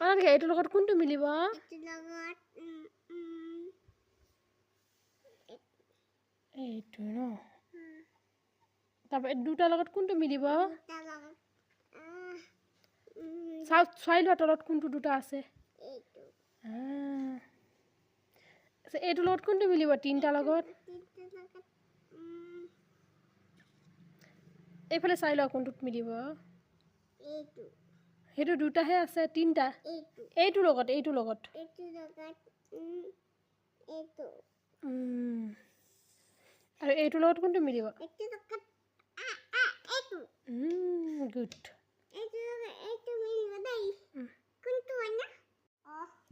অনামিকা এইটোৰ লগত কোনটো মিলিব এইটো ন তাৰপৰা দুটাৰ লগত কোনটো মিলিব চাই লোৱা তলত কোনটো দুটা আছে এইটোৰ লগত কোনটো মিলিব তিনিটাৰ লগত এইফালে চাই লোৱা কোনটোত মিলিব সেইটো দুটাহে আছে তিনিটা এইটোৰ লগত আৰু এইটোৰ লগত কোনটো মিলিব গুড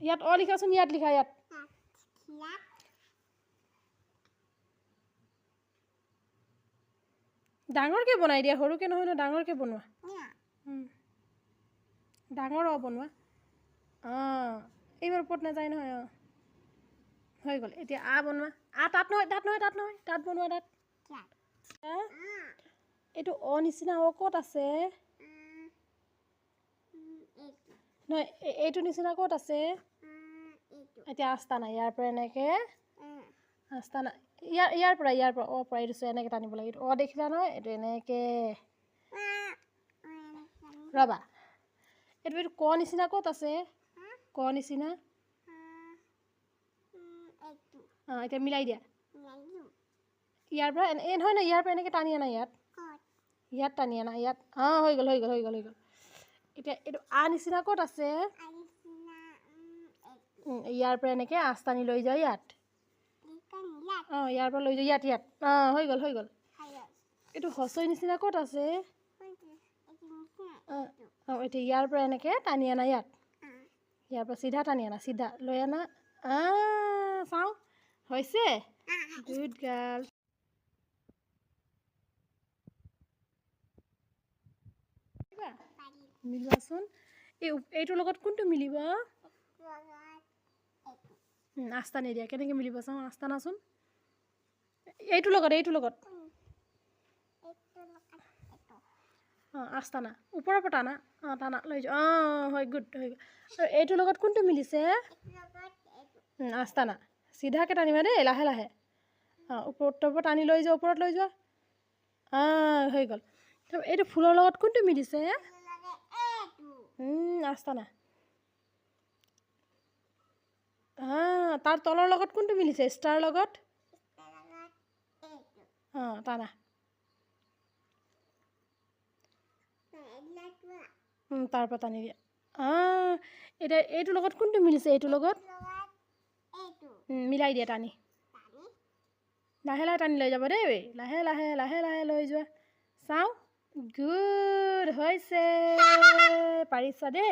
ইয়াত লিখাচোন ইয়াত লিখা ইয়াত ডাঙৰকৈ বনাই দিয়া সৰুকৈ নহয় ন ডাঙৰকৈ বনোৱা ডাঙৰ বনোৱা এইবাৰ ওপৰত নাযায় নহয় হৈ গ'ল এতিয়া বনোৱা তাত নহয় তাত বনোৱা তাত এইটো নিচিনা ক'ত আছে নহয় এইটো নিচিনা ক'ত আছে এতিয়া আস্তানা ইয়াৰ পৰা এনেকৈ আস্তানা ইয়াৰ পৰা পৰা এইটো এনেকৈ টানিব লাগে এইটো দেখিলা নহয় এইটো এনেকৈ ৰ'বা এইটো নিচিনা ক'ত আছে নিচিনা এতিয়া মিলাই দিয়া ইয়াৰ পৰা নহয় ইয়াৰ পৰা এনেকৈ টানি আনা ইয়াত টানি আনা ইয়াত হৈ গ'ল এতিয়া এইটো নিচিনা ক'ত আছে ইয়াৰ পৰা এনেকৈ টানি লৈ যাওঁ ইয়াত ইয়াৰ পৰা লৈ যাওঁ ইয়াত হৈ গ'ল এইটো হচৈ নিচিনা ক'ত আছে এতিয়া ইয়াৰ পৰা এনেকৈ টানি আনা ইয়াৰ পৰা চিধা টানি আনা চিধা লৈ আনা চাওঁ হৈছে গুড গাৰ্ল মিলোৱাচোন এইটোৰ লগত কোনটো মিলিব আস্তা নিদিয়া কেনেকৈ মিলিব চাওঁ আস্তা নাচোন এইটোৰ লগত আস্তানা ওপৰৰ পৰা টানা টানা লৈ যোৱা হয় গুড হৈ গ'ল আৰু এইটোৰ লগত কোনটো মিলিছে আস্তানা চিধাকৈ টানিবা দেই লাহে লাহে ওপৰৰ পৰা টানি লৈ যোৱা ওপৰত লৈ যোৱা হৈ গ'ল এইটো ফুলৰ লগত কোনটো মিলিছে আস্তানা তাৰ তলৰ লগত কোনটো মিলিছে ষ্টাৰ লগত টানা তাৰ পৰা টানি দিয়া এতিয়া এইটোৰ লগত কোনটো মিলিছে এইটোৰ লগত মিলাই দিয়া টানি লাহে লাহে টানি লৈ যাব দেই লাহে লৈ যোৱা চাওঁ গুড হৈছে পাৰিছা দেই